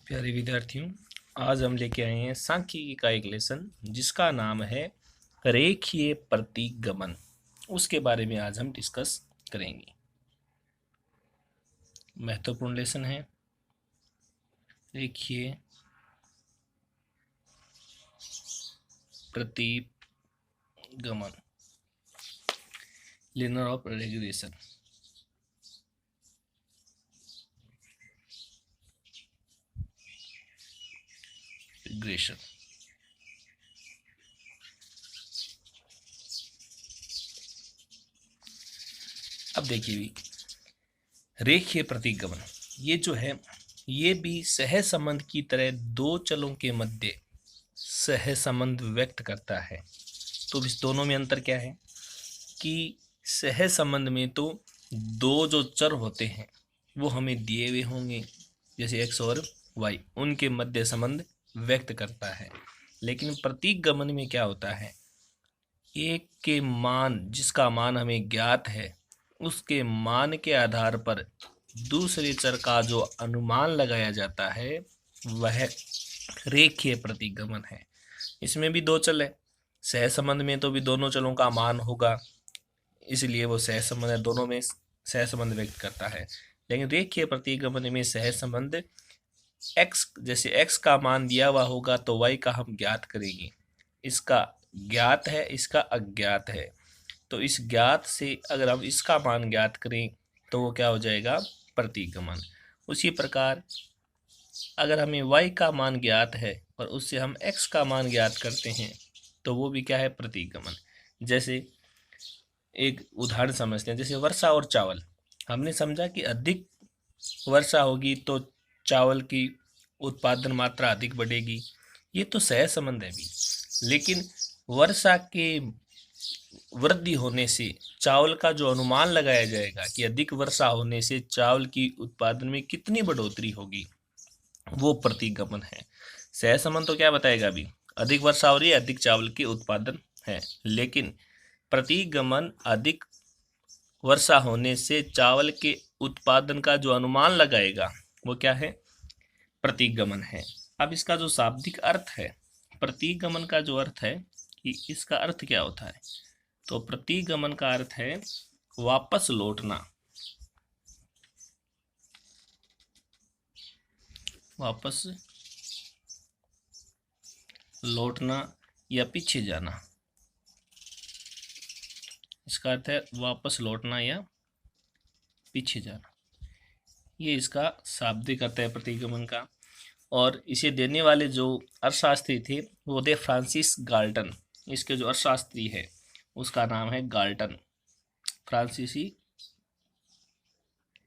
प्यारे विद्यार्थियों, आज हम लेके आए हैं सांख्यिकी का एक लेसन जिसका नाम है रेखीय प्रतिगमन। उसके बारे में आज हम डिस्कस करेंगे। महत्वपूर्ण लेसन है रेखीय प्रतिगमन, लिनियर ऑफ रेग्रेशन। अब देखिए भी रेखीय प्रतिगमन ये जो है ये भी सहसंबंध की तरह दो चलों के मध्य सहसंबंध व्यक्त करता है। तो इस दोनों में अंतर क्या है कि सहसंबंध में तो दो जो चर होते हैं वो हमें दिए हुए होंगे, जैसे x और y, उनके मध्य संबंध व्यक्त करता है। लेकिन प्रतिगमन में क्या होता है, एक के मान, जिसका मान हमें ज्ञात है, उसके मान के आधार पर दूसरे चर का जो अनुमान लगाया जाता है वह रेखीय प्रतिगमन है। इसमें भी दो चल है, सहसंबंध में तो भी दोनों चलों का मान होगा, इसलिए वो सहसंबंध है, दोनों में सहसंबंध व्यक्त करता है। लेकिन रेखीय प्रतिगमन में सहसंबंध x, जैसे x का मान दिया हुआ होगा तो y का हम ज्ञात करेंगे। इसका ज्ञात है, इसका अज्ञात है, तो इस ज्ञात से अगर हम इसका मान ज्ञात करें तो वो क्या हो जाएगा, प्रतिगमन। उसी प्रकार अगर हमें y का मान ज्ञात है और उससे हम x का मान ज्ञात करते हैं तो वो भी क्या है, प्रतिगमन। जैसे एक उदाहरण समझते हैं, जैसे वर्षा और चावल। हमने समझा कि अधिक वर्षा होगी तो चावल की उत्पादन मात्रा अधिक बढ़ेगी, ये तो सहसंबंध है भी। लेकिन वर्षा के वृद्धि होने से चावल का जो अनुमान लगाया जाएगा कि अधिक वर्षा होने से चावल की उत्पादन में कितनी बढ़ोतरी होगी, वो प्रतिगमन है। सहसंबंध तो क्या बताएगा, अभी अधिक वर्षा हो रही है, अधिक चावल की उत्पादन है। लेकिन प्रतिगमन अधिक वर्षा होने से चावल के उत्पादन का जो अनुमान लगाएगा वो क्या है, प्रतिगमन है। अब इसका जो शाब्दिक अर्थ है, प्रतिगमन का जो अर्थ है कि इसका अर्थ क्या होता है, तो प्रतिगमन का अर्थ है वापस लौटना, वापस लौटना या पीछे जाना। इसका अर्थ है वापस लौटना या पीछे जाना। ये इसका शाब्दिक अर्थ है प्रतिगमन का। और इसे देने वाले जो अर्थशास्त्री थे वो थे फ्रांसिस गाल्टन। इसके जो अर्थशास्त्री है उसका नाम है गाल्टन, फ्रांसीसी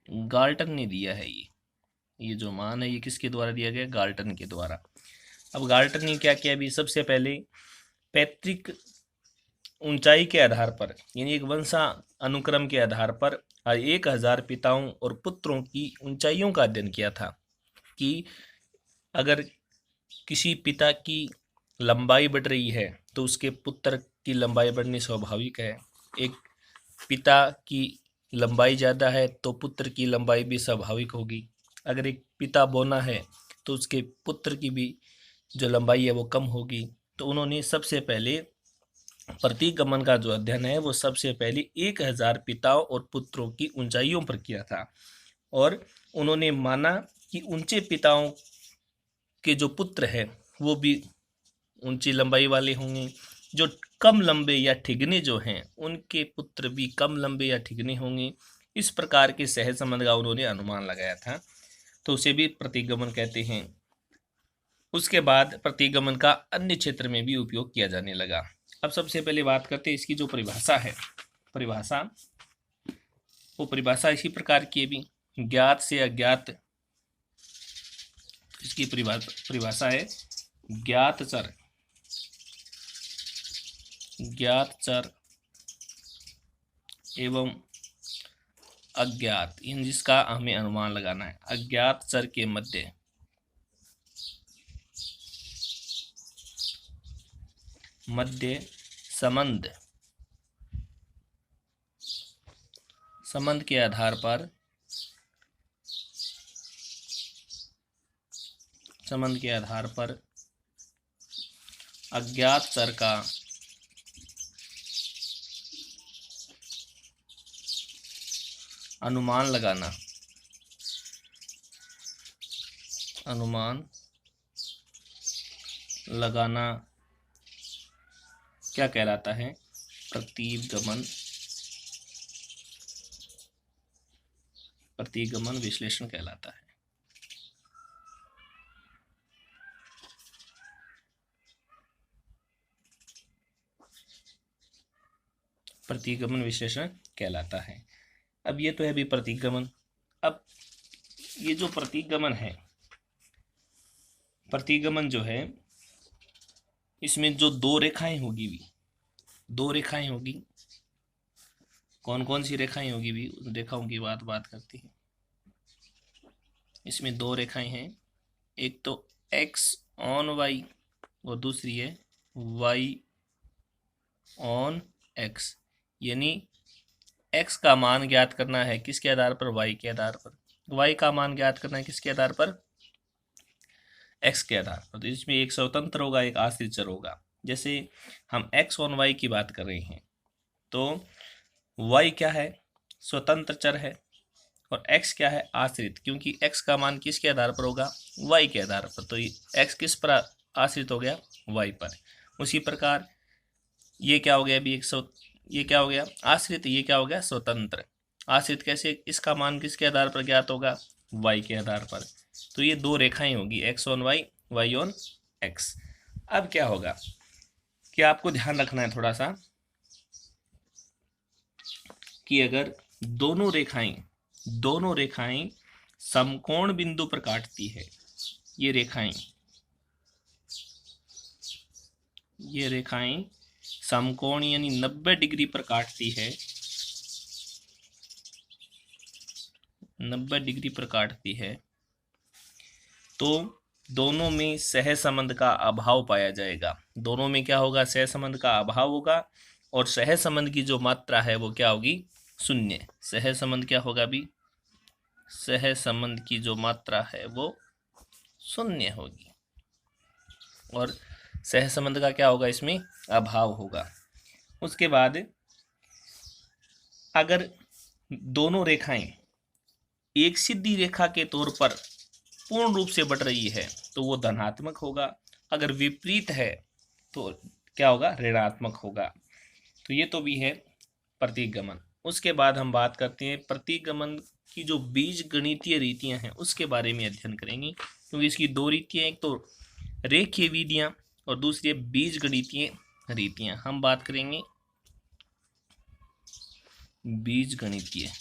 गाल्टन ने दिया है। ये जो मान है ये किसके द्वारा दिया गया, गाल्टन के द्वारा। अब गाल्टन ने क्या किया, अभी सबसे पहले पैतृक ऊंचाई के आधार पर, यानी एक वंशा अनुक्रम के आधार पर 1000 पिताओं और पुत्रों की ऊंचाइयों का अध्ययन किया था कि अगर किसी पिता की लंबाई बढ़ रही है तो उसके पुत्र की लंबाई बढ़नी स्वाभाविक है। एक पिता की लंबाई ज़्यादा है तो पुत्र की लंबाई भी स्वाभाविक होगी। अगर एक पिता बौना है तो उसके पुत्र की भी जो लंबाई है वो कम होगी। तो उन्होंने सबसे पहले प्रतिगमन का जो अध्ययन है वो सबसे पहले 1000 पिताओं और पुत्रों की ऊंचाइयों पर किया था। और उन्होंने माना कि ऊंचे पिताओं के जो पुत्र हैं वो भी ऊंची लंबाई वाले होंगे, जो कम लंबे या ठिगने जो हैं उनके पुत्र भी कम लंबे या ठिगने होंगे। इस प्रकार के सहसंबंध का उन्होंने अनुमान लगाया था, तो उसे भी प्रतिगमन कहते हैं। उसके बाद प्रतिगमन का अन्य क्षेत्र में भी उपयोग किया जाने लगा। अब सबसे पहले बात करते हैं इसकी जो परिभाषा है। वो परिभाषा इसी प्रकार की है भी, ज्ञात से अज्ञात। इसकी परिभाषा है ज्ञात चर एवं अज्ञात, इन जिसका हमें अनुमान लगाना है। अज्ञात चर के मध्य संबंध के आधार पर संबंध के आधार पर अज्ञात चर का अनुमान लगाना क्या कहलाता है? प्रतिगमन विश्लेषण कहलाता है। प्रतिगमन विश्लेषण कहलाता है। अब ये तो है भी प्रतिगमन। अब ये जो प्रतिगमन है, प्रतिगमन जो है इसमें जो दो रेखाएं होगी, कौन कौन सी रेखाएं होगी भी, उन रेखाओं की बात करते हैं। इसमें दो रेखाएं हैं, एक तो x ऑन y और दूसरी है y ऑन x। यानी x का मान ज्ञात करना है किसके आधार पर? y के आधार पर। y का मान ज्ञात करना है किसके आधार पर? x के आधार पर। तो इसमें एक स्वतंत्र होगा, एक आश्रित चर होगा। जैसे हम x ऑन y की बात कर रहे हैं तो y क्या है? स्वतंत्र चर है, और x क्या है? आश्रित। क्योंकि x का मान किसके आधार पर होगा? y के आधार पर। तो x किस पर आश्रित हो गया? y पर। उसी प्रकार ये क्या हो गया अभी? ये क्या हो गया? आश्रित। ये क्या हो गया? स्वतंत्र। आश्रित कैसे? इसका मान किसके आधार पर ज्ञात होगा? y के आधार पर। तो ये दो रेखाएं होगी, x on y, y on x। अब क्या होगा कि आपको ध्यान रखना है थोड़ा सा कि अगर दोनों रेखाएं समकोण बिंदु पर काटती है, ये रेखाएं समकोण यानी 90 डिग्री पर काटती है, 90 डिग्री पर काटती है, तो दोनों में सहसंबंध का अभाव पाया जाएगा। दोनों में क्या होगा? सहसंबंध का अभाव होगा, और सहसंबंध की जो मात्रा है वो क्या होगी? शून्य। सहसंबंध क्या होगा भी? सहसंबंध की जो मात्रा है वो शून्य होगी, और सहसंबंध का क्या होगा? इसमें अभाव होगा। उसके बाद अगर दोनों रेखाएं एक सीधी रेखा के तौर पर पूर्ण रूप से बढ़ रही है तो वो धनात्मक होगा, अगर विपरीत है तो क्या होगा? ऋणात्मक होगा। तो ये तो भी है प्रतिगमन। उसके बाद हम बात करते हैं प्रतिगमन की जो बीज गणितीय रीतियां हैं उसके बारे में अध्ययन करेंगे, क्योंकि इसकी दो रीतियां, एक तो रेखीय विधियां और दूसरी है बीज गणितीय रीतियां। हम बात करेंगे बीज गणितीय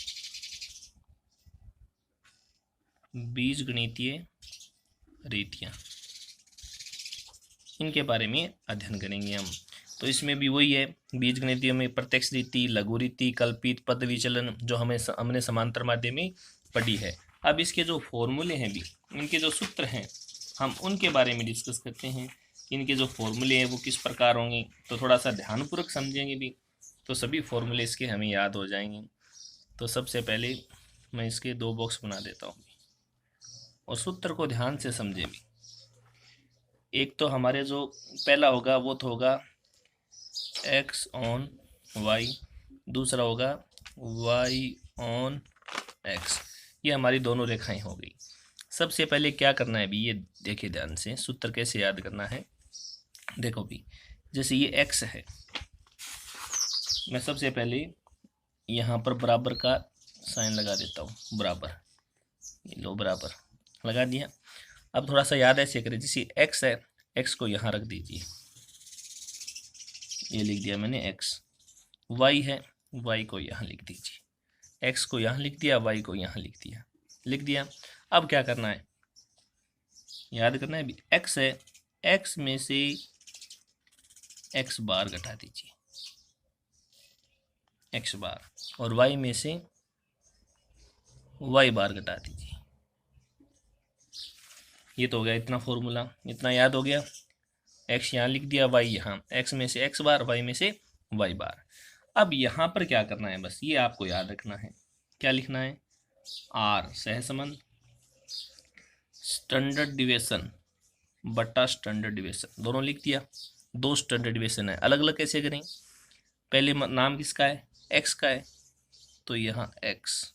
रीतियां, इनके बारे में अध्ययन करेंगे हम। तो इसमें भी वही है, बीज गणितीय में प्रत्यक्ष रीति, लघु रीति, कल्पित, पद विचलन, जो हमने समांतर माध्यम में पढ़ी है। अब इसके जो फॉर्मूले हैं भी, इनके जो सूत्र हैं, हम उनके बारे में डिस्कस करते हैं। इनके जो फॉर्मूले हैं वो किस प्रकार होंगे, तो थोड़ा सा ध्यानपूर्वक समझेंगे भी तो सभी फॉर्मूले इसके हमें याद हो जाएंगे। तो सबसे पहले मैं इसके दो बॉक्स बना देता हूँ और सूत्र को ध्यान से समझें भी। एक तो हमारे जो पहला होगा वो तो होगा x ऑन y, दूसरा होगा y ऑन x। ये हमारी दोनों रेखाएं हो गई। सबसे पहले क्या करना है भी, ये देखिए ध्यान से, सूत्र कैसे याद करना है। देखो भी, जैसे ये x है, मैं सबसे पहले यहाँ पर बराबर का साइन लगा देता हूँ, बराबर, ये लो बराबर लगा दिया। अब थोड़ा सा याद ऐसे करें, जैसे x है, x को यहाँ रख दीजिए, ये लिख दिया मैंने x। y है, y को यहाँ लिख दीजिए, x को यहाँ लिख दिया, y को यहाँ लिख दिया। अब क्या करना है, याद करना है भी, x है, x में से x बार घटा दीजिए, x बार, और y में से y बार घटा दीजिए। ये तो हो गया इतना फॉर्मूला, इतना याद हो गया। x यहाँ लिख दिया, y यहाँ, x में से x बार, y में से y बार। अब यहाँ पर क्या करना है, बस ये आपको याद रखना है। क्या लिखना है? r सहसंबंध, स्टैंडर्ड डिविएशन बटा स्टैंडर्ड डिविएशन, दोनों लिख दिया। दो स्टैंडर्ड डिविएशन है, अलग अलग कैसे करें? पहले नाम किसका है? एक्स का है, तो यहाँ एक्स।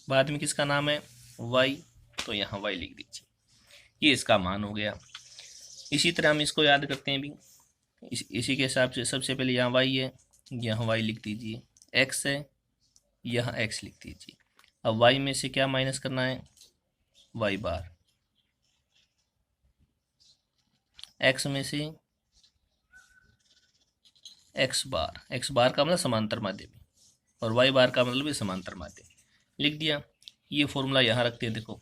बाद में किसका नाम है? वाई, तो यहाँ वाई लिख दीजिए। ये इसका मान हो गया। इसी तरह हम इसको याद करते हैं भी, इसी के हिसाब से सबसे पहले यहाँ वाई है, यहाँ वाई लिख दीजिए। एक्स है, यहाँ एक्स लिख दीजिए। अब वाई में से क्या माइनस करना है? वाई बार। एक्स में से एक्स बार, एक्स बार का मतलब समांतर माध्य भी, और वाई बार का मतलब भी समांतर माध्य। लिख दिया। ये फॉर्मूला यहाँ रखते हैं, देखो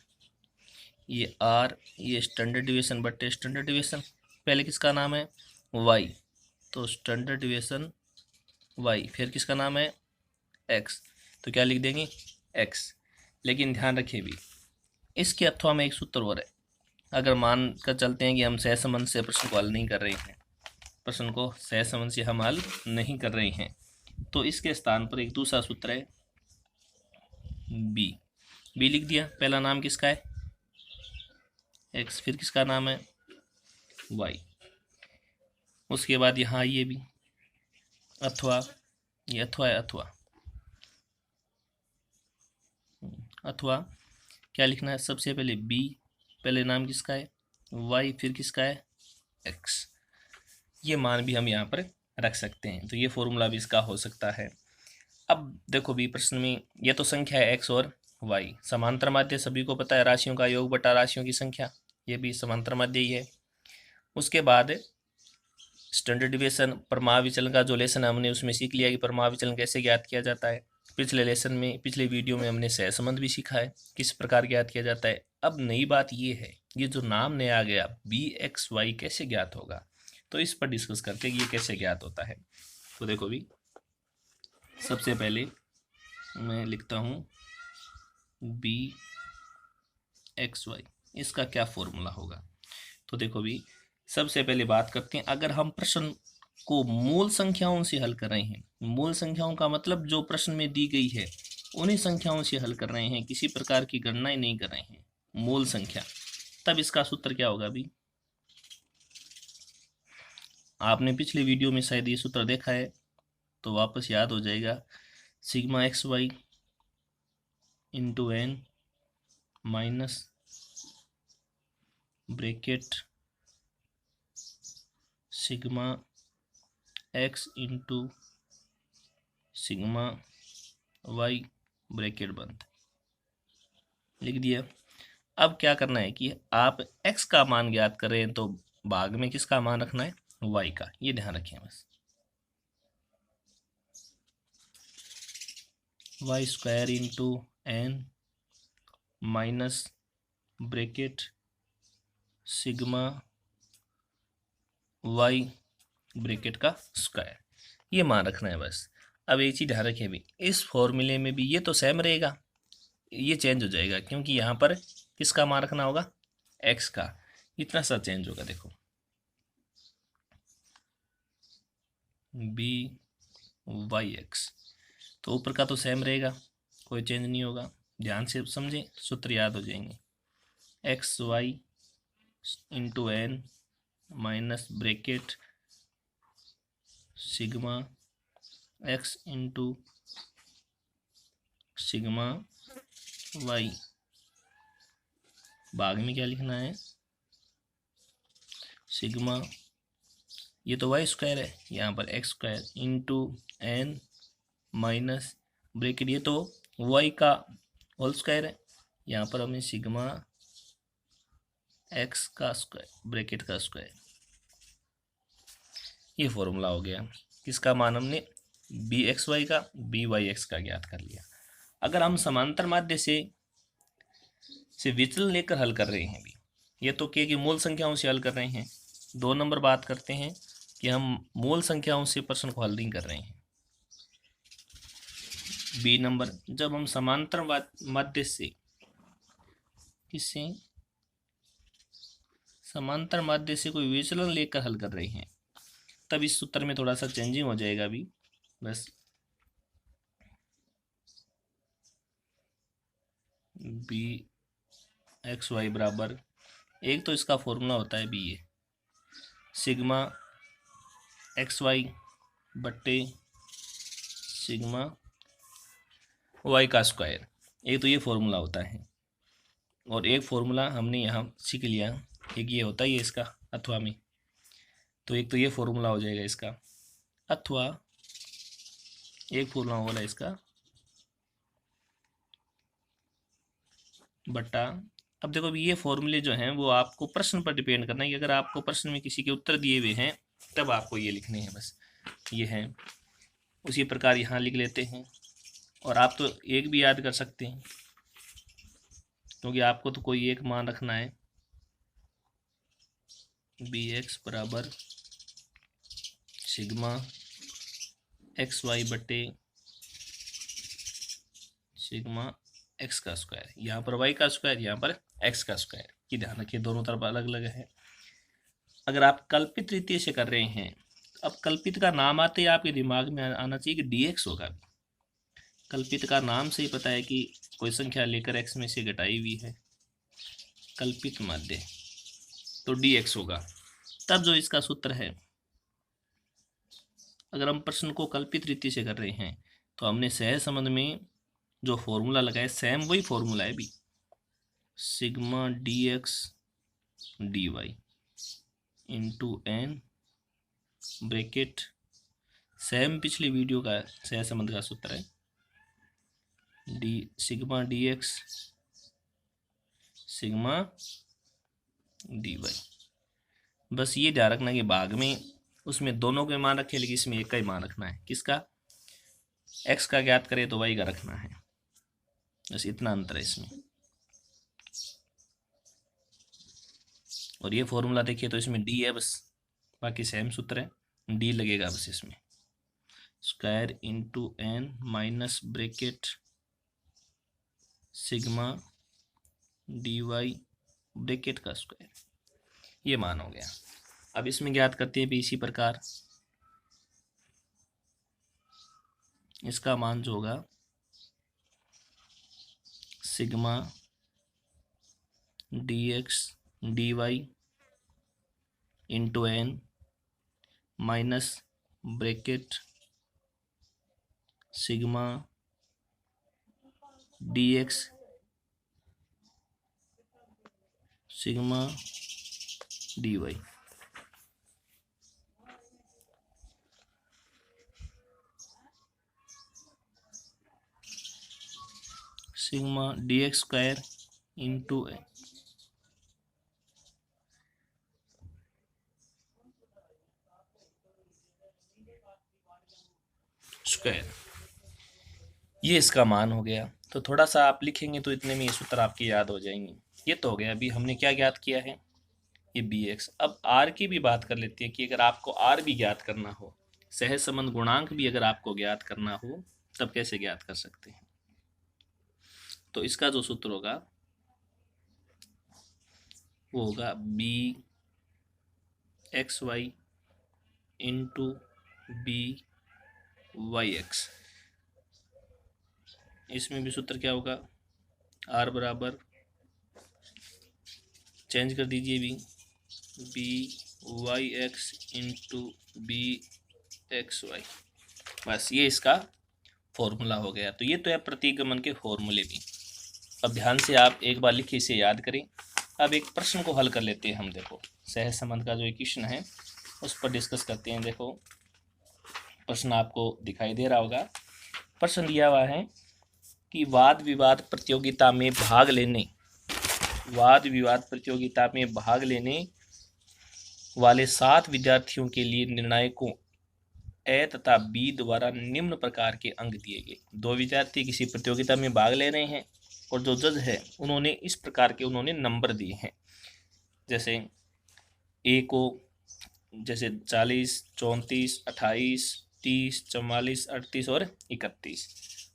ये आर, ये स्टैंडर्ड डिविएशन बटे स्टैंडर्ड डिविएशन। पहले किसका नाम है? वाई, तो स्टैंडर्ड डिविएशन वाई, फिर किसका नाम है? एक्स, तो क्या लिख देंगे? एक्स। लेकिन ध्यान रखिए भी, इसके अथवा में एक सूत्र और है। अगर मान कर चलते हैं कि हम सहसंबंध से प्रश्न को हल नहीं कर रहे हैं, प्रश्न को सहसंबंध से हम हल नहीं कर रहे हैं, तो इसके स्थान पर एक दूसरा सूत्र है बी। बी लिख दिया। पहला नाम किसका है? एक्स, फिर किसका नाम है? वाई। उसके बाद यहाँ ये भी अथवा, ये अथवा है, अथवा क्या लिखना है? सबसे पहले बी, पहले नाम किसका है? वाई, फिर किसका है? एक्स। ये मान भी हम यहाँ पर रख सकते हैं, तो ये फॉर्मूला भी इसका हो सकता है। अब देखो भी प्रश्न में ये तो संख्या है एक्स और वाई, समांतर माध्य सभी को पता है, राशियों का योग बटा राशियों की संख्या, ये भी समांतर माध्य ही है। उसके बाद स्टैंडर्ड डिविएशन, प्रमाण विचलन का जो लेसन हमने उसमें सीख लिया कि प्रमाण विचलन कैसे ज्ञात किया जाता है। पिछले लेसन में, पिछले वीडियो में हमने सहसंबंध भी सीखा है किस प्रकार ज्ञात किया जाता है। अब नई बात ये है, ये जो नाम नया आ गया बी एक्स वाई कैसे ज्ञात होगा, तो इस पर डिस्कस करते हैं कि ये कैसे ज्ञात होता है। तो देखो भी, सबसे पहले मैं लिखता हूँ बी एक्स वाई, इसका क्या फॉर्मूला होगा। तो देखो भी, सबसे पहले बात करते हैं, अगर हम प्रश्न को मूल संख्याओं से हल कर रहे हैं, मूल संख्याओं का मतलब जो प्रश्न में दी गई है उन्हीं संख्याओं से हल कर रहे हैं, किसी प्रकार की गणना ही नहीं कर रहे हैं, मूल संख्या, तब इसका सूत्र क्या होगा भी? आपने पिछले वीडियो में शायद ये सूत्र देखा है, तो वापस याद हो जाएगा। Sigma x y into n minus bracket sigma x into sigma y bracket बंद, लिख दिया। अब क्या करना है कि आप x का मान ज्ञात कर रहे हैं, तो भाग में किसका मान रखना है? y का, ये ध्यान रखें बस। Y square into n minus bracket sigma y bracket का स्क्वायर, ये मान रखना है बस। अब एक चीज ध्यान रखें भी, इस फॉर्मूले में भी ये तो सेम रहेगा, ये चेंज हो जाएगा क्योंकि यहाँ पर किसका मान रखना होगा? x का, इतना सा चेंज होगा। देखो बी वाई एक्स, तो ऊपर का तो सेम रहेगा, कोई चेंज नहीं होगा। ध्यान से समझें, सूत्र याद हो जाएंगे। X y into n minus bracket sigma x into sigma y, भाग में क्या लिखना है? सिग्मा, ये तो वाई स्क्वायर है, यहाँ पर x square into n minus bracket, ये तो वाई का होल स्क्वायर है, यहाँ पर हमें सिग्मा एक्स का स्क्वायर ब्रैकेट का स्क्वायर। ये फॉर्मूला हो गया, किसका मान हमने? बी एक्स वाई का, बी वाई एक्स का ज्ञात कर लिया। अगर हम समांतर माध्य से विचलन लेकर हल कर रहे हैं भी, ये तो क्या कि मूल संख्याओं से हल कर रहे हैं। 2 नंबर बात करते हैं कि हम मूल संख्याओं से प्रश्न को हल नहीं कर रहे हैं। बी नंबर, जब हम समांतर माध्य से, किससे? समांतर माध्य से कोई विचलन लेकर हल कर रहे हैं, तब इस सूत्र में थोड़ा सा चेंजिंग हो जाएगा अभी बस। बी एक्स वाई बराबर, एक तो इसका फॉर्मूला होता है बी ए, सिग्मा एक्स वाई बट्टे सिग्मा वाई का स्क्वायर। एक तो ये फॉर्मूला होता है, और एक फॉर्मूला हमने यहाँ सीख लिया, एक ये होता है ये इसका अथवा में, तो एक तो ये फॉर्मूला हो जाएगा इसका, अथवा एक फॉर्मूला होगा इसका बट्टा। अब देखो ये फॉर्मूले जो हैं वो आपको प्रश्न पर डिपेंड करना है कि अगर आपको प्रश्न में किसी के उत्तर दिए हुए हैं तब आपको ये लिखने हैं, बस ये हैं। उसी प्रकार यहाँ लिख लेते हैं, और आप तो एक भी याद कर सकते हैं क्योंकि आपको तो कोई एक मान रखना है, बी एक्स बराबर सिग्मा एक्स वाई बटे सिग्मा एक्स का स्क्वायर, यहाँ पर वाई का स्क्वायर, यहाँ पर एक्स का स्क्वायर। ये ध्यान रखिए दोनों तरफ अलग अलग है। अगर आप कल्पित रीति से कर रहे हैं, अब कल्पित का नाम आते ही आपके दिमाग में आना चाहिए कि डी एक्स होगा। कल्पित का नाम से ही पता है कि कोई संख्या लेकर एक्स में से घटाई हुई है, कल्पित माध्य, तो डी एक्स होगा। तब जो इसका सूत्र है, अगर हम प्रश्न को कल्पित रीति से कर रहे हैं तो हमने सहज संबंध में जो फॉर्मूला लगाया सेम वही फॉर्मूला है भी, sigma d x d y into n bracket, same पिछली वीडियो का सहज संबंध का सूत्र है, d sigma d x sigma d y. बस ये ध्यान रखना कि भाग में उसमें दोनों के मान रखे, लेकिन इसमें एक का ही मान रखना है। किसका? एक्स का ज्ञात करे तो वाई का रखना है, बस इतना अंतर है इसमें। और ये फॉर्मूला देखिए तो इसमें डी है, बस बाकी सेम सूत्र है, डी लगेगा बस इसमें, square into n minus bracket sigma d y bracket का स्क्वायर, ये मान हो गया। अब इसमें ज्ञात करते हैं भी इसी प्रकार, इसका मान जो होगा sigma d x d y into n minus bracket sigma d x sigma d y. Sigma d x square into square, ये इसका मान हो गया। तो थोड़ा सा आप लिखेंगे तो इतने में ये सूत्र आपके याद हो जाएंगे। ये तो हो गया। अभी हमने क्या ज्ञात किया है, ये बी एक्स। अब आर की भी बात कर लेते हैं कि अगर आपको आर भी ज्ञात करना हो, सहज संबंध गुणांक भी अगर आपको ज्ञात करना हो, तब कैसे ज्ञात कर सकते हैं। तो इसका जो सूत्र होगा वो होगा b x y into b y x. इसमें भी सूत्र क्या होगा, आर बराबर, चेंज कर दीजिए b y x into b x y. बस ये इसका फॉर्मूला हो गया। तो ये तो है प्रतिगमन के फॉर्मूले भी। अब ध्यान से आप एक बार लिखिए, इसे याद करें। अब एक प्रश्न को हल कर लेते हैं हम। देखो सहज संबंध का जो इक्वेशन है उस पर डिस्कस करते हैं। देखो प्रश्न आपको दिखाई दे रहा होगा। प्रश्न दिया हुआ है कि वाद विवाद प्रतियोगिता में भाग लेने वाले 7 विद्यार्थियों के लिए निर्णायकों ए तथा बी द्वारा निम्न प्रकार के अंक दिए गए। 2 विद्यार्थी किसी प्रतियोगिता में भाग ले रहे हैं और जो जज है उन्होंने इस प्रकार के नंबर दिए हैं। जैसे ए को जैसे 40, 34, 28, 30, 44, 38 और 31,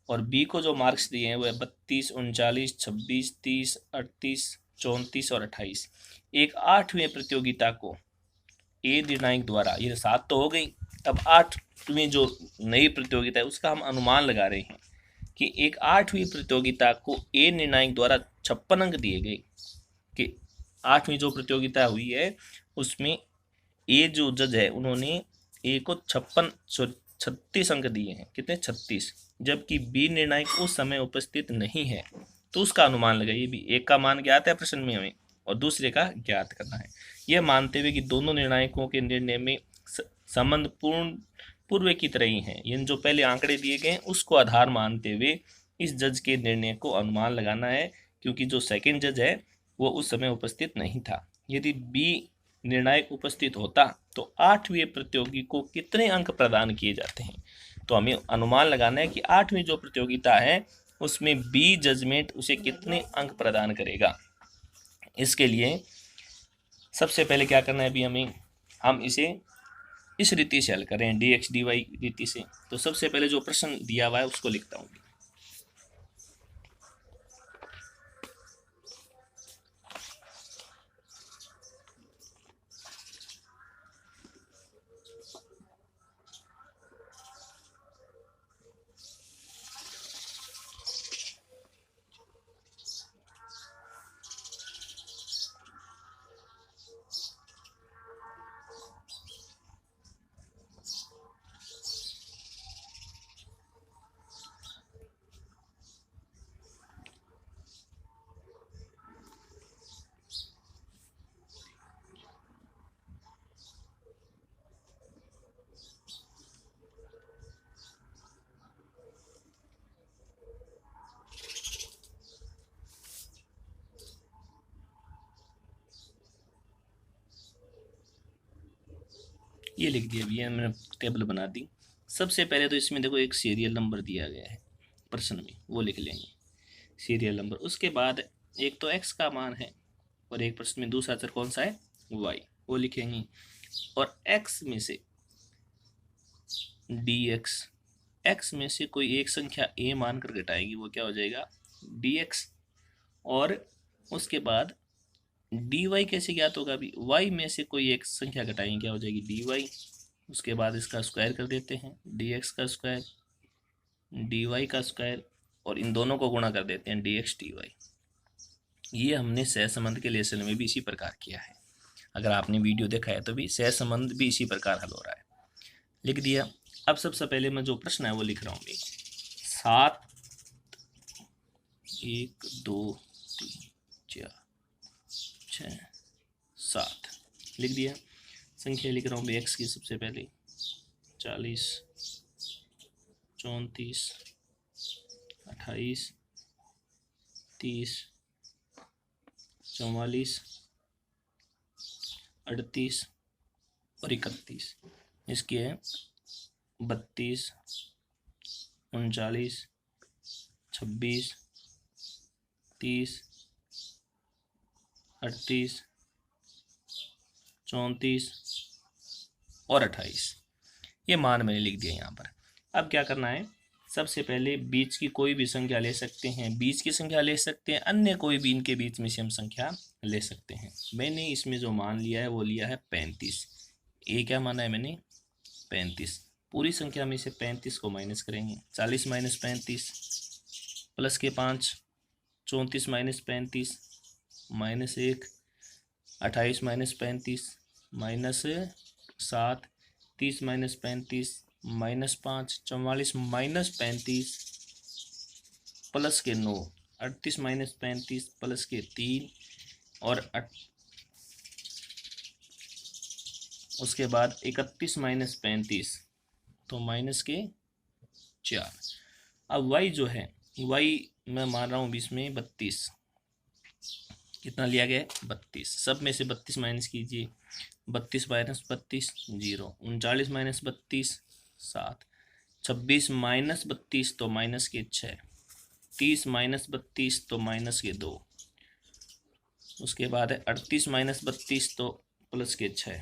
और बी को जो मार्क्स दिए हैं वो 32, 39, 26, 30, 38, 34 और 28। एक 8वें प्रतियोगिता को ए निर्णायक द्वारा, ये 7 तो हो गई, अब 8वें जो नई प्रतियोगिता है उसका हम अनुमान लगा रहे हैं कि एक 8वीं प्रतियोगिता को ए निर्णायक द्वारा 56 अंक दिए गए। कि 8वीं जो प्रतियोगिता हुई है उसमें ए जो जज है उन्होंने ए को 36 अंक दिए हैं, कितने 36, जबकि बी निर्णायक उस समय उपस्थित नहीं है, तो उसका अनुमान लगाइए। भी एक का मान ज्ञात है प्रश्न में हमें और दूसरे का ज्ञात करना है। यह मानते हुए कि दोनों निर्णायकों के निर्णय में संबंध पूर्व की तरह ही है, यानी जो पहले आंकड़े दिए गए उसको आधार मानते हुए इस जज के निर्णय को अनुमान लगाना है, क्योंकि जो सेकंड जज है वो उस समय उपस्थित नहीं था। यदि बी निर्णायक उपस्थित होता तो 8वें प्रतियोगी को कितने अंक प्रदान किए जाते हैं, तो हमें अनुमान लगाना है कि 8वीं जो प्रतियोगिता है उसमें बी जजमेंट उसे कितने अंक प्रदान करेगा। इसके लिए सबसे पहले क्या करना है, अभी हम इसे इस रीति से हल करें, dx dy रीति से। तो सबसे पहले जो प्रश्न दिया हुआ है उसको लिखता हूँ। ये लिख दिया भैया, मैंने टेबल बना दी। सबसे पहले तो इसमें देखो एक सीरियल नंबर दिया गया है प्रश्न में, वो लिख लेंगे सीरियल नंबर। उसके बाद एक तो x का मान है और एक प्रश्न में दूसरा चर कौन सा है, y, वो लिखेंगे। और x में से dx, x में से कोई एक संख्या a मानकर घटाएगी, वो क्या हो जाएगा dx। और उसके बाद dy कैसे ज्ञात होगा, अभी y में से कोई एक संख्या घटाएंगे, क्या हो जाएगी dy। उसके बाद इसका स्क्वायर कर देते हैं, dx का स्क्वायर dy का स्क्वायर, और इन दोनों को गुणा कर देते हैं dx dy। ये हमने सहसंबंध के लेसन में भी इसी प्रकार किया है, अगर आपने वीडियो देखा है तो भी सहसंबंध भी इसी प्रकार हल हो रहा है। लिख दिया। अब सबसे पहले मैं जो प्रश्न है वो लिख रहा हूँ, 7 1 2 3 4 6 7 लिख दिया। संख्या लिख रहा हूँ एक्स की सबसे पहले 40 34 28 30 44 38 और 31। इसकी है 32 39 26 30 38 34 और 28। ये मान मैंने लिख दिया यहाँ पर। अब क्या करना है, सबसे पहले बीच की कोई भी संख्या ले सकते हैं, बीच की संख्या ले सकते हैं, अन्य कोई भी इनके बीच में से हम संख्या ले सकते हैं। मैंने इसमें जो मान लिया है वो लिया है 35। ये क्या माना है मैंने 35। पूरी संख्या में से 35 को माइनस करेंगे, 40 माइनस 35 प्लस के 5 34 minus 35 minus 1 28 minus 35 minus 7 30 minus 35 minus 5 44 minus 35 plus के 9 38 माइनस 35 प्लस के 3 और उसके बाद 31 माइनस 35 तो माइनस के 4। अब y जो है y मैं मान रहा हूँ बीच में 32। कितना लिया गया है 32। सब में से 32 माइनस कीजिए, 32 माइनस 32 0, 39 माइनस 32 7, 26 माइनस 32 तो माइनस के 6, 30 माइनस 32 तो माइनस के 2। उसके बाद है 38 माइनस 32 तो प्लस के 6,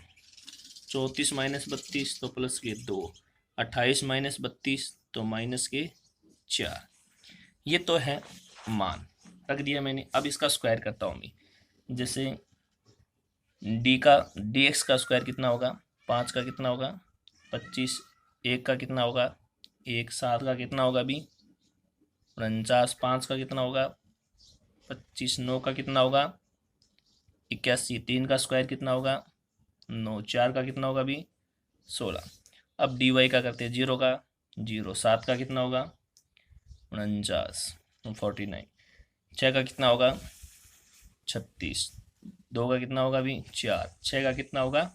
34 माइनस 32 तो प्लस के 2, 28 माइनस 32 तो माइनस के 4। ये तो है मान रख दिया मैंने। अब इसका स्क्वायर करता हूँ मैं, जैसे dx का स्क्वायर कितना होगा 5 का कितना होगा 25, 1 का कितना होगा 1, 7 का कितना होगा अभी 49, 5 का कितना होगा 25, 9 का कितना होगा 81, 3 का स्क्वायर कितना होगा 9, 4 का कितना होगा अभी 16। अब डी वाई का करते हैं, 0 का 0, 7 का कितना होगा 49, 49, 6 का कितना होगा 36, 2 का कितना होगा अभी 4, 6 का कितना होगा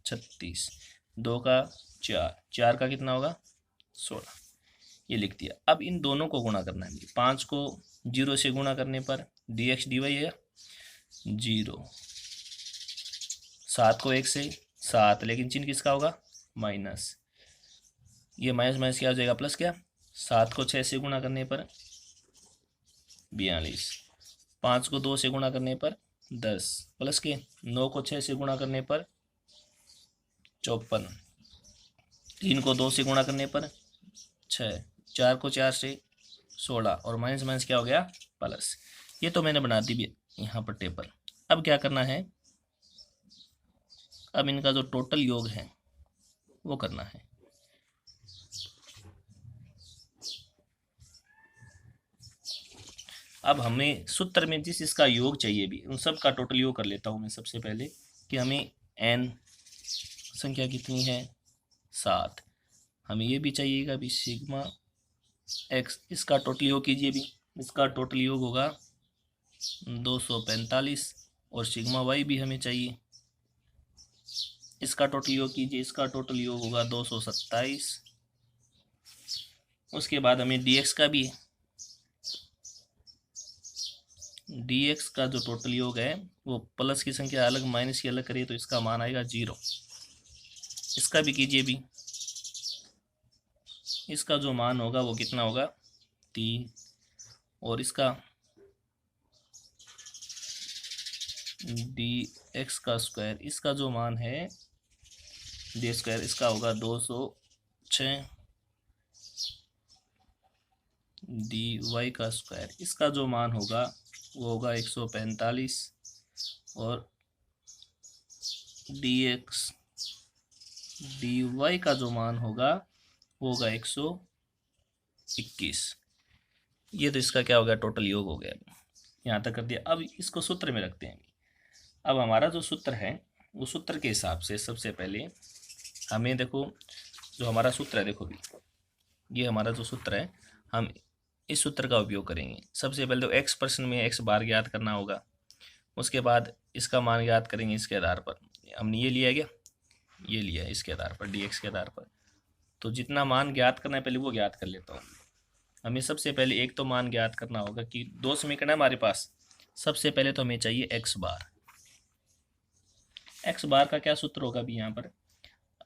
36, 2 का 4, 4 का कितना होगा 16। ये लिख दिया। अब इन दोनों को गुणा करना है। 5 को 0 से गुणा करने पर डी एक्स डी वाई है 0, 7 को 1 से 7, लेकिन चिन्ह किसका होगा माइनस, ये माइनस माइनस क्या हो जाएगा प्लस, क्या 7 को 6 से गुणा करने पर 42, 5 को 2 से गुणा करने पर 10 प्लस के 9 को 6 से गुणा करने पर 54, 3 को 2 से गुणा करने पर 6, 4 को 4 से 16 और माइनस माइनस क्या हो गया प्लस। ये तो मैंने बना दी भी यहाँ पर टेबल। अब क्या करना है, अब इनका जो टोटल योग है वो करना है। अब हमें सूत्र में जिस इसका योग चाहिए भी उन सब का टोटल योग कर लेता हूँ मैं सबसे पहले, कि हमें n संख्या कितनी है 7, हमें ये भी चाहिएगा भी सिग्मा x, इसका टोटल योग कीजिए भी, इसका टोटल योग होगा 245, और सिग्मा y भी हमें चाहिए, इसका टोटल योग कीजिए, इसका टोटल योग होगा 227। उसके बाद हमें dx का भी, dx का जो टोटल योग है वो प्लस की संख्या अलग माइनस की अलग करिए तो इसका मान आएगा 0, इसका भी कीजिए भी, इसका जो मान होगा वो कितना होगा 3, और इसका dx का स्क्वायर, इसका जो मान है डी स्क्वायर, इसका होगा 206, डी वाई का स्क्वायर, इसका जो मान होगा वो होगा 145, और डी एक्स डी वाई का जो मान होगा वो होगा 121। ये तो इसका क्या हो गया टोटल योग हो गया, यहाँ तक कर दिया। अब इसको सूत्र में रखते हैं। अब हमारा जो सूत्र है वो सूत्र के हिसाब से सबसे पहले हमें देखो, जो हमारा सूत्र है देखो भी, ये हमारा जो सूत्र है हम इस सूत्र का उपयोग करेंगे। सबसे पहले तो एक्स पर्सन में एक्स बार ज्ञात करना होगा, उसके बाद इसका मान ज्ञात करेंगे इसके आधार पर। हमने ये लिया क्या, ये लिया है इसके आधार पर, डी एक्स के आधार पर। तो जितना मान ज्ञात करना है पहले वो ज्ञात कर लेता हूँ। हमें सबसे पहले एक तो मान ज्ञात करना होगा कि 2 समीकरण है हमारे पास। सबसे पहले तो हमें चाहिए एक्स बार। एक्स बार का क्या सूत्र होगा भी, यहाँ पर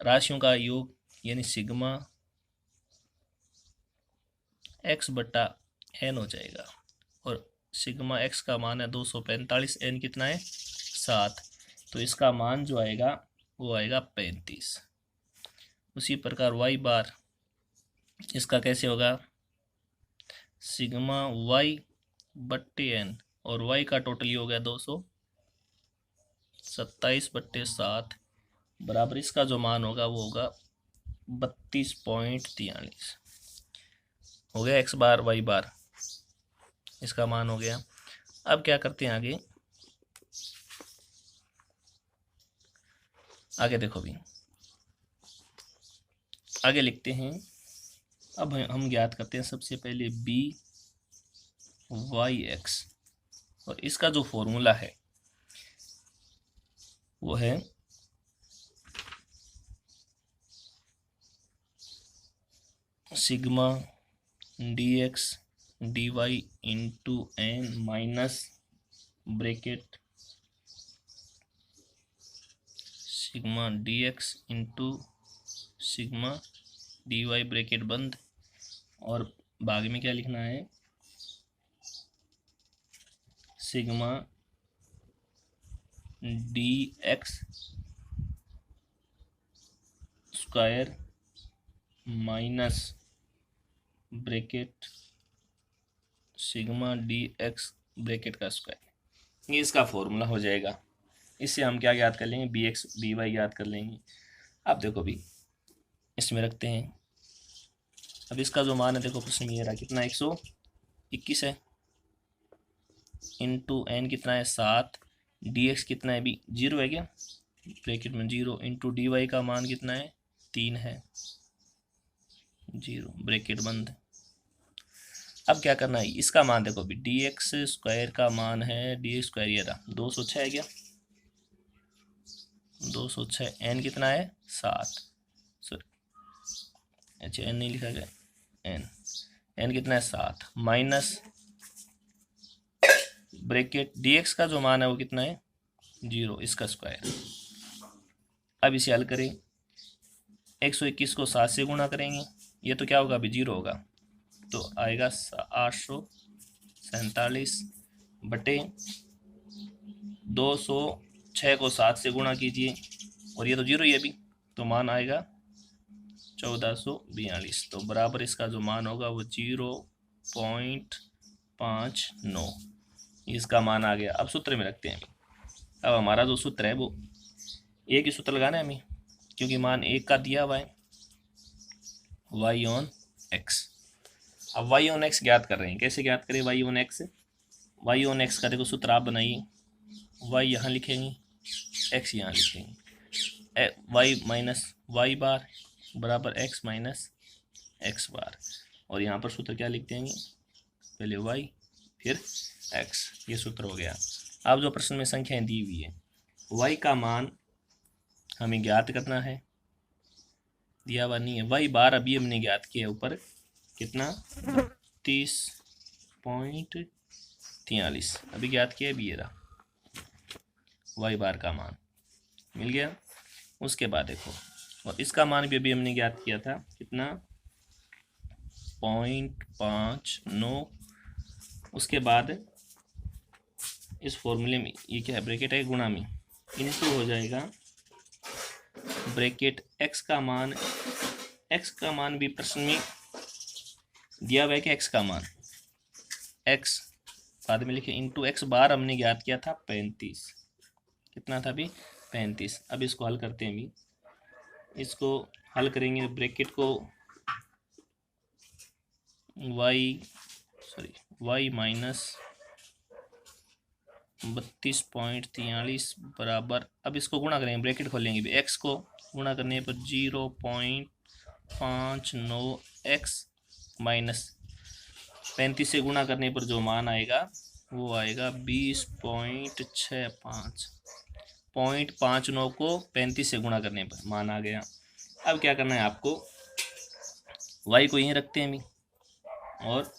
राशियों का योग यानी सिग्मा एक्स बट्टा एन हो जाएगा, और सिग्मा एक्स का मान है 245, एन कितना है 7, तो इसका मान जो आएगा वो आएगा 35। उसी प्रकार वाई बार, इसका कैसे होगा सिग्मा वाई बट्टे एन, और वाई का टोटल ही हो गया 227/7 बराबर इसका जो मान होगा वो होगा 32.43 हो गया एक्स बार वाई बार, इसका मान हो गया। अब क्या करते हैं आगे, आगे देखो भी, आगे लिखते हैं। अब हम ज्ञात करते हैं सबसे पहले बी वाई एक्स, और इसका जो फॉर्मूला है वो है sigma d x d y into n minus bracket sigma d x into sigma d y bracket बंद, और भाग में क्या लिखना है sigma d x square minus bracket sigma d x bracket का स्क्वायर। ये इसका फॉर्मूला हो जाएगा। इससे हम क्या ज्ञात कर लेंगे बी एक्स बी वाई ज्ञात कर लेंगे। अब देखो भी इसमें रखते हैं। अब इसका जो मान है देखो प्रश्न में ये रहा कितना 121 है, इंटू एन कितना है 7, डी एक्स कितना है भी 0 है क्या ब्रैकेट में 0 इंटू डी वाई का मान कितना है 3 है 0 ब्रैकेट बंद। अब क्या करना है इसका मान देखो अभी डी एक्स स्क्वायर का मान है डी एक्स स्क्वायर ये रहा 206 है क्या 206 एन कितना है 7 सॉरी अच्छा एन नहीं लिखा गया एन कितना है 7 माइनस ब्रैकेट डी एक्स का जो मान है वो कितना है 0 इसका स्क्वायर। अब इसे हल करें 121 को 7 से गुणा करेंगे ये तो क्या होगा अभी 0 होगा तो आएगा 847 बटे 206 को 7 से गुणा कीजिए और ये तो 0 ही है अभी तो मान आएगा 1442 तो बराबर इसका जो मान होगा वो 0.59 इसका मान आ गया। अब सूत्र में रखते हैं अब हमारा जो सूत्र है वो एक ही सूत्र लगाना है हमें क्योंकि मान 1 का दिया हुआ है y ऑन x। अब y ऑन x ज्ञात कर रहे हैं कैसे ज्ञात करें y ऑन x का देखो सूत्र आप बनाइए y यहाँ लिखेंगे x यहाँ लिखेंगे y माइनस वाई बार बराबर x माइनस एक्स बार और यहाँ पर सूत्र क्या लिख देंगे पहले y फिर x ये सूत्र हो गया। अब जो प्रश्न में संख्याएं दी हुई है y का मान हमें ज्ञात करना है दिया हुआ नहीं है वाई बार अभी हमने ज्ञात किया ऊपर कितना 30.43 अभी ज्ञात किया अभी ये रहा वाई बार का मान मिल गया। उसके बाद देखो और इसका मान भी अभी हमने ज्ञात किया था कितना 0.59। उसके बाद इस फॉर्मूले में ये क्या है ब्रैकेट है गुणा में इनटू हो जाएगा ब्रैकेट x का मान भी प्रश्न में दिया हुआ है कि x का मान x बाद में लिखे इंटू x बार हमने ज्ञात किया था 35 कितना था अभी 35। अब इसको हल करते हैं अभी इसको हल करेंगे ब्रैकेट को y माइनस 32.43 बराबर अब इसको गुणा करेंगे ब्रैकेट खोलेंगे भी x को गुणा करने पर 0.59 x माइनस 35 से गुणा करने पर जो मान आएगा वो आएगा 20.59 को 35 से गुणा करने पर मान आ गया। अब क्या करना है आपको y को यहीं रखते हैं अभी और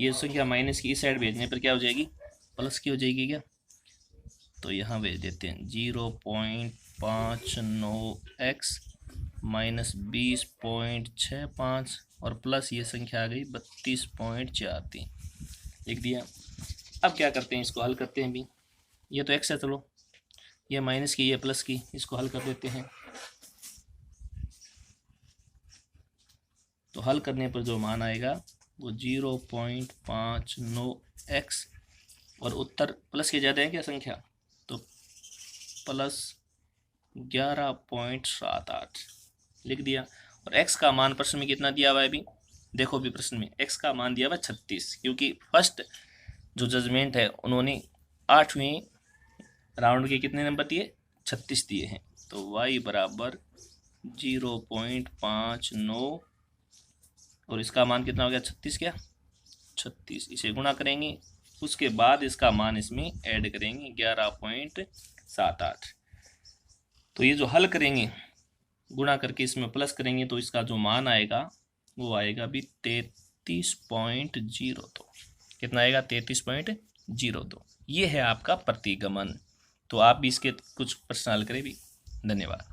ये संख्या माइनस की इस साइड भेजने पर क्या हो जाएगी प्लस की हो जाएगी क्या तो यहाँ भेज देते हैं 0.59 x माइनस 20.65 और प्लस ये संख्या आ गई 32.43 लिख दिया। अब क्या करते हैं इसको हल करते हैं भी ये तो x है चलो ये माइनस की ये प्लस की इसको हल कर देते हैं तो हल करने पर जो मान आएगा वो 0.59 x और उत्तर प्लस के ज़्यादा है क्या संख्या तो प्लस 11.78 लिख दिया। और x का मान प्रश्न में कितना दिया हुआ है अभी देखो भी प्रश्न में x का मान दिया हुआ 36 क्योंकि फर्स्ट जो जजमेंट है उन्होंने 8वें राउंड के कितने नंबर दिए 36 दिए हैं तो y बराबर 0.59 और इसका मान कितना हो गया 36 क्या 36 इसे गुणा करेंगे उसके बाद इसका मान इसमें ऐड करेंगे 11.78 तो ये जो हल करेंगे गुणा करके इसमें प्लस करेंगे तो इसका जो मान आएगा वो आएगा भी 33.02 कितना आएगा 33.02 ये है आपका प्रतिगमन। तो आप भी इसके कुछ प्रश्न हल करें भी। धन्यवाद।